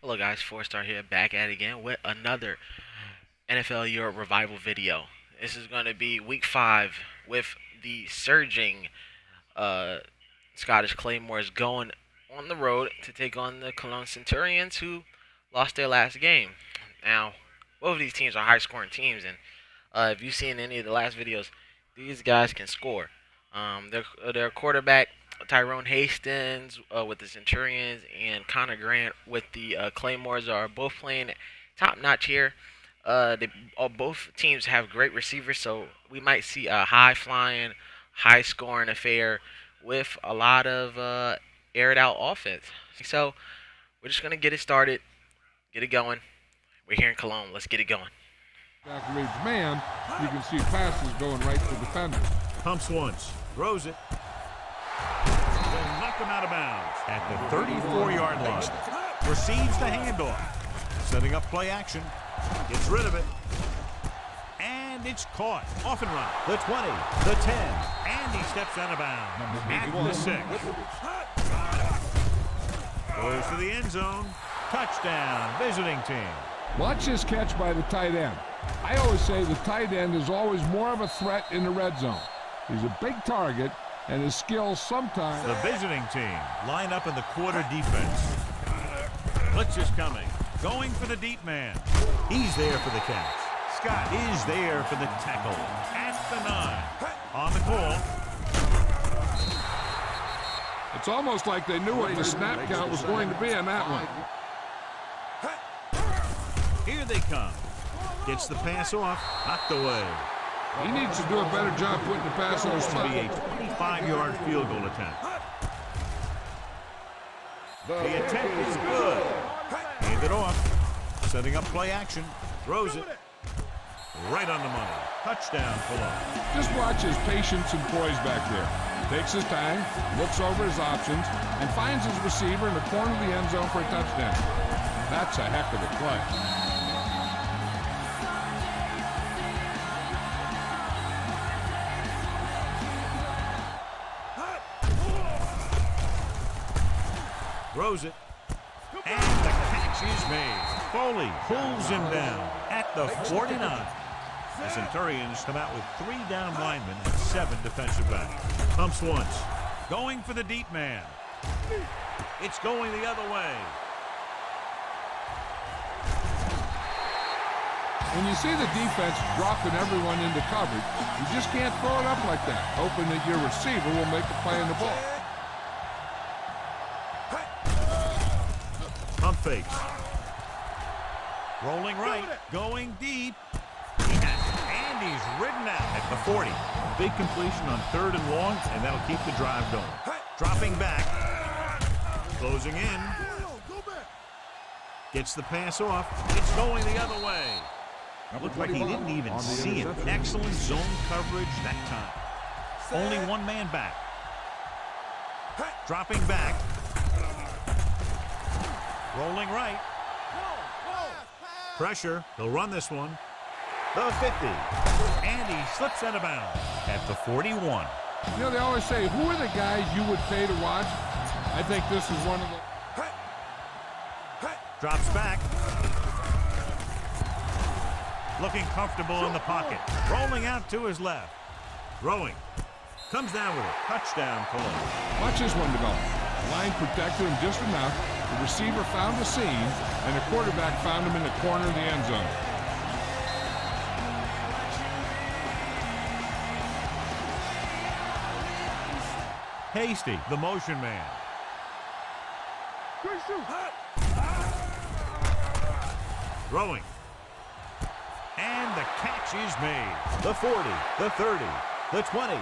Hello guys, 4-Star here, back at it again with another NFL Europe Revival video. This is going to be week 5 with the surging uh, Scottish Claymores going on the road to take on the Cologne Centurions, who lost their last game. Now, both of these teams are high-scoring teams, and if you've seen any of the last videos, these guys can score. Their quarterback, Tyrone Hastings with the Centurions, and Connor Grant with the Claymores are both playing top notch here. Both teams have great receivers, so we might see a high flying, high scoring affair with a lot of aired out offense. So we're just gonna get it started, get it going. We're here in Cologne. Let's get it going. Back reads man, you can see passes going right to defenders. Pumps once, throws it. Will knock him out of bounds at the 34-yard line. Receives the handoff. Setting up play action. Gets rid of it. And it's caught. Off and run. The 20, the 10, and he steps out of bounds at the 6. Goes to the end zone. Touchdown, visiting team. Watch this catch by the tight end. I always say the tight end is always more of a threat in the red zone. He's a big target, and his skills sometimes... The visiting team line up in the quarter defense. Blitz is coming. Going for the deep man. He's there for the catch. Scott is there for the tackle. At the 9. On the call. It's almost like they knew what the snap count was going to be on that one. Here they come. Gets the pass off. Knocked away. He needs to do a better job putting the pass on his This will be a 25-yard field goal attempt. The attempt is good. Hand it off. Setting up play action. Throws it. Right on the money. Touchdown, Cologne. Just watch his patience and poise back there. Takes his time, looks over his options, and finds his receiver in the corner of the end zone for a touchdown. That's a heck of a play. Throws it. And the catch is made. Foley pulls him down at the 49. The Centurions come out with 3 down linemen and 7 defensive backs. Pumps once. Going for the deep man. It's going the other way. When you see the defense dropping everyone into coverage, you just can't throw it up like that, hoping that your receiver will make a play on the ball. Pump fakes. Rolling right. Going deep. He has it. And he's ridden out at the 40. Big completion on 3rd and long, and that'll keep the drive going. Dropping back. Closing in. Gets the pass off. It's going the other way. Looked like he didn't even see it. Excellent zone coverage that time. Only one man back. Dropping back. Rolling right. Pressure. He'll run this one. The 50. And he slips out of bounds at the 41. You know, they always say, who are the guys you would pay to watch? I think this is one of the... Drops back. Looking comfortable in the pocket. Rolling out to his left. Throwing. Comes down with it. Touchdown, Cologne. Watch this one develop. The line protected him just enough. The receiver found the seam, and the quarterback found him in the corner of the end zone. Hasty, the motion man. Throwing. And the catch is made. The 40, the 30, the 20,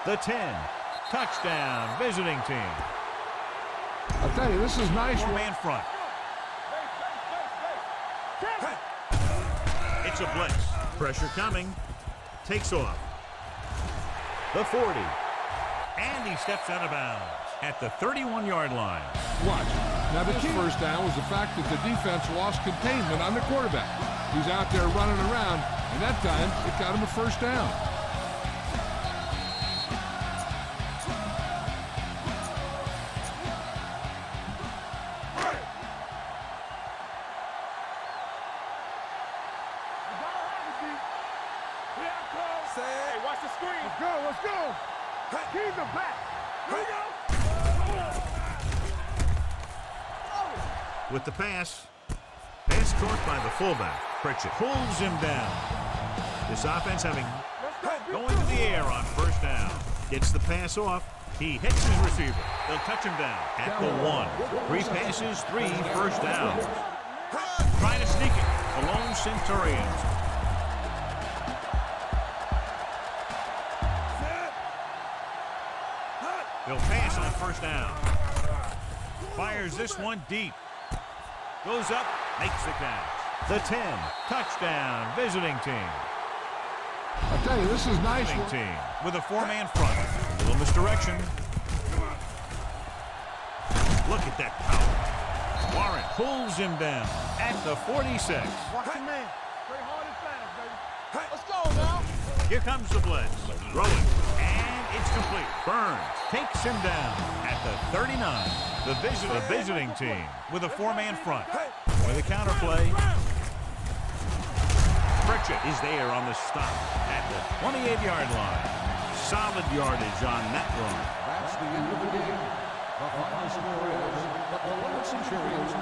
the 10. Touchdown, visiting team. I'll tell you, this is nice. Man front. It's a blitz. Pressure coming. Takes off. The 40. And he steps out of bounds at the 31-yard line. Watch. Now, the key first down was the fact that the defense lost containment on the quarterback. He's out there running around, and that time it got him a first down. go. Keep the back. Here we go. With the pass. Pass caught by the fullback. Pritchett pulls him down. This offense having going to the air on first down. Gets the pass off. He hits his receiver. They'll touch him down at the 1. 3 passes, 3 first downs. Trying to sneak it. Cologne Centurions. He'll pass on first down. Fires this one deep. Goes up, makes the catch. The 10. Touchdown, visiting team. I tell you, this is nice. Visiting team with a 4-man front. A little misdirection. Look at that power. Warren pulls him down at the 46. Watch your man. Stay hard and fast, baby. Let's go now. Here comes the blitz. Throwing. And it's complete. Burns takes him down at the 39. The visiting team with a 4-man front. With a counterplay. Pritchett is there on the stop at the 28-yard line. Solid yardage on that run. That's the end of the game. The final score is the Cologne Centurions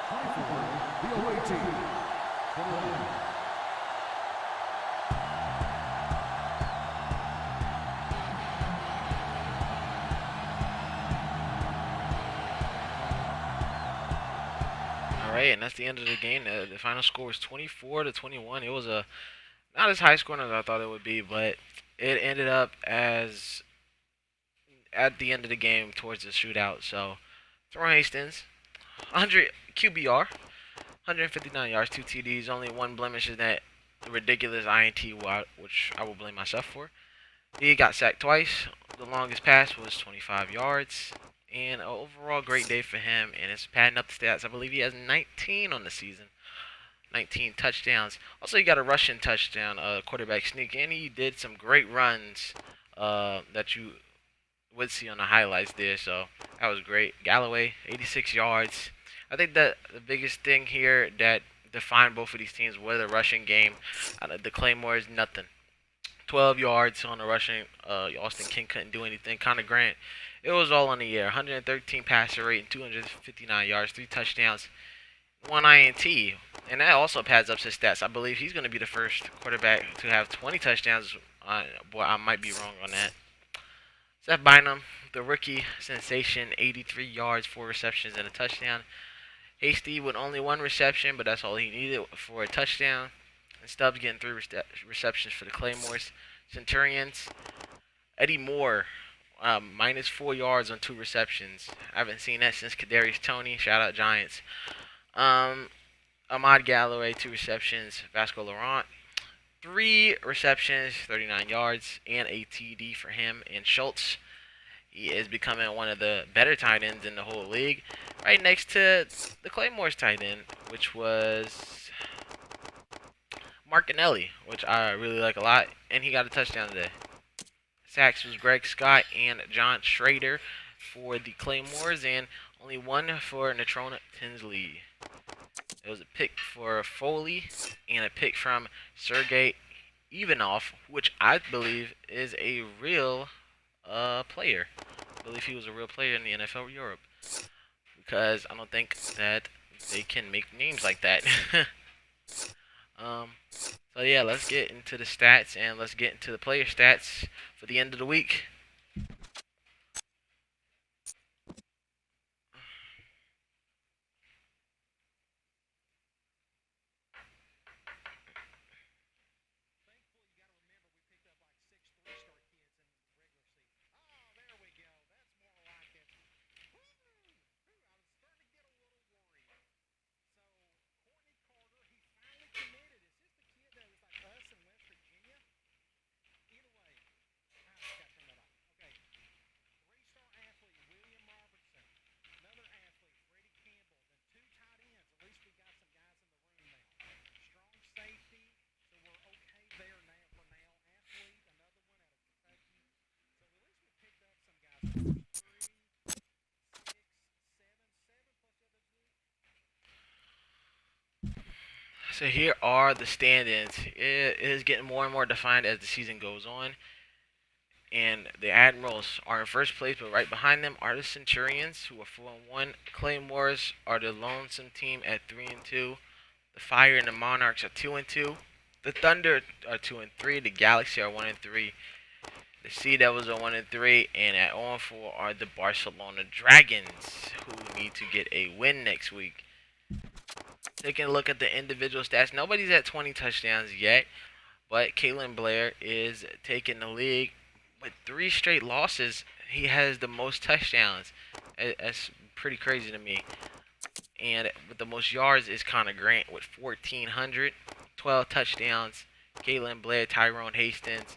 24, the away team 21. Alright, and that's the end of the game. The final score was 24-21. It was not as high scoring as I thought it would be, but it ended up as at the end of the game towards the shootout. So, Tyrone Hastings, 100 QBR, 159 yards, 2 TDs, only 1 blemish in that ridiculous INT, which I will blame myself for. He got sacked twice. The longest pass was 25 yards. And an overall great day for him, and it's padding up the stats. I believe he has 19 on the season, 19 touchdowns. Also, he got a rushing touchdown, quarterback sneak, and he did some great runs that you would see on the highlights there. So that was great. Galloway, 86 yards. I think that the biggest thing here that defined both of these teams was the rushing game. The Claymores, nothing. 12 yards on the rushing. Austin King couldn't do anything. Connor Grant, it was all in the air. 113 passer rate and 259 yards, 3 touchdowns, 1 INT. And that also pads up his stats. I believe he's going to be the first quarterback to have 20 touchdowns. Boy, I might be wrong on that. Seph Bynum, the rookie sensation, 83 yards, 4 receptions, and a touchdown. Hasty with only 1 reception, but that's all he needed for a touchdown. And Stubbs getting 3 receptions for the Claymores. Centurions, Eddie Moore, minus 4 yards on 2 receptions. I haven't seen that since Kadarius Toney. Shout out Giants. Ahmad Galloway, 2 receptions. Vasco Laurent, 3 receptions, 39 yards, and a TD for him. And Schultz, he is becoming one of the better tight ends in the whole league. Right next to the Claymores tight end, which was Martinelli, which I really like a lot. And he got a touchdown today. Sacks was Greg Scott and John Schrader for the Claymores, and only 1 for Natrona Tinsley. It was a pick for Foley and a pick from Sergey Ivanov, which I believe is a real player. I believe he was a real player in the NFL Europe, because I don't think that they can make names like that. So yeah, let's get into the stats, and let's get into the player stats for the end of the week. So here are the stand-ins. It is getting more and more defined as the season goes on. And the Admirals are in first place, but right behind them are the Centurions, who are 4-1. Claymores are the lonesome team at 3-2. The Fire and the Monarchs are 2-2. The Thunder are 2-3. The Galaxy are 1-3. The Sea Devils are 1-3, and at 0-4 are the Barcelona Dragons, who need to get a win next week. Taking a look at the individual stats, nobody's at 20 touchdowns yet, but Kalen Blair is taking the league with 3 straight losses. He has the most touchdowns. That's pretty crazy to me. And with the most yards is Connor Grant with 1,400, 12 touchdowns. Kalen Blair, Tyrone Hastings,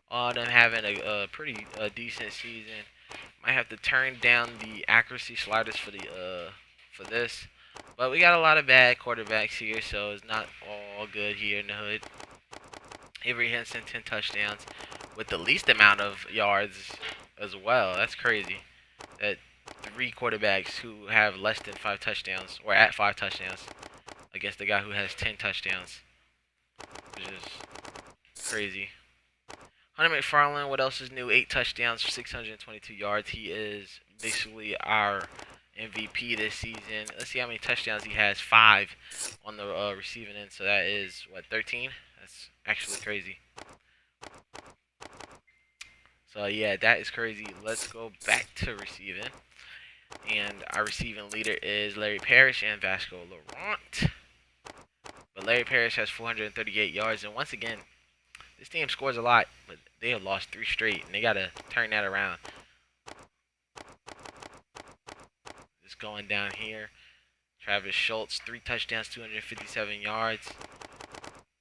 all of them having a pretty decent season. Might have to turn down the accuracy sliders for this, but we got a lot of bad quarterbacks here, so it's not all good here in the hood. Avery Henson 10 touchdowns with the least amount of yards as well. That's crazy. That 3 quarterbacks who have less than 5 touchdowns or at 5 touchdowns against the guy who has 10 touchdowns, which is crazy. Hunter McFarland, what else is new? 8 touchdowns for 622 yards. He is basically our MVP this season. Let's see how many touchdowns he has. 5 on the receiving end. So that is, what, 13? That's actually crazy. So, yeah, that is crazy. Let's go back to receiving. And our receiving leader is Larry Parrish and Vasco Laurent. But Larry Parrish has 438 yards. And once again, this team scores a lot, but they have lost 3 straight, and they got to turn that around. Just going down here. Travis Schultz, 3 touchdowns, 257 yards.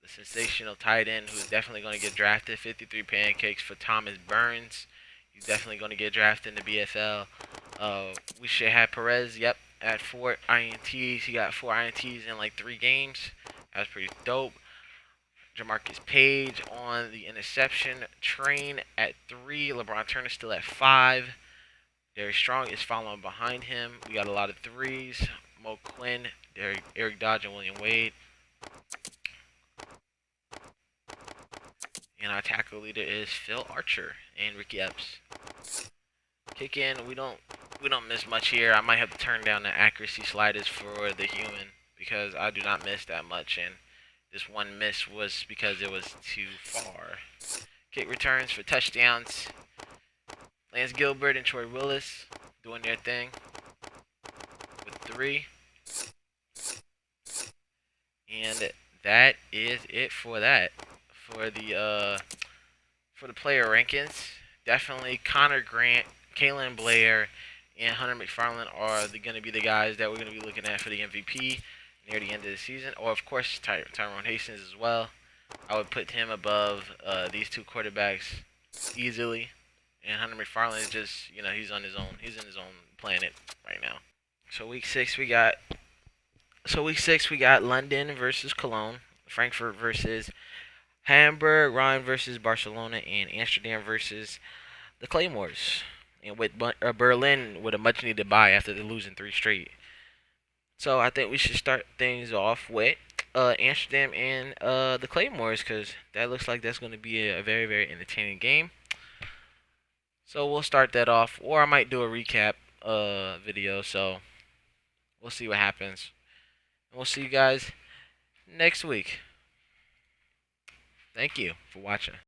The sensational tight end who's definitely going to get drafted. 53 pancakes for Thomas Burns. He's definitely going to get drafted in the BFL. We should have Perez, yep, at 4 INTs. He got 4 INTs in like 3 games. That's pretty dope. Jamarcus Page on the interception train at 3. LeBron Turner still at 5. Derek Strong is following behind him. We got a lot of 3s. Mo Quinn, Eric Dodge, and William Wade. And our tackle leader is Phil Archer and Ricky Epps. Kick in, we don't miss much here. I might have to turn down the accuracy sliders for the human because I do not miss that much, and this one miss was because it was too far. Kick returns for touchdowns. Lance Gilbert and Troy Willis doing their thing with 3. And that is it for that. For the player rankings, definitely Connor Grant, Kalen Blair, and Hunter McFarland are going to be the guys that we're going to be looking at for the MVP near the end of the season. Or, of course, Tyrone Hastings as well. I would put him above these 2 quarterbacks easily. And Hunter McFarland is just, he's on his own. He's in his own planet right now. So week 6 we got London versus Cologne, Frankfurt versus Hamburg, Ryan versus Barcelona, and Amsterdam versus the Claymores. And with Berlin with a much needed bye after they're losing 3 straight. So I think we should start things off with Amsterdam and the Claymores, because that looks like that's going to be a very, very entertaining game. So we'll start that off, or I might do a recap video. So we'll see what happens. And we'll see you guys next week. Thank you for watching.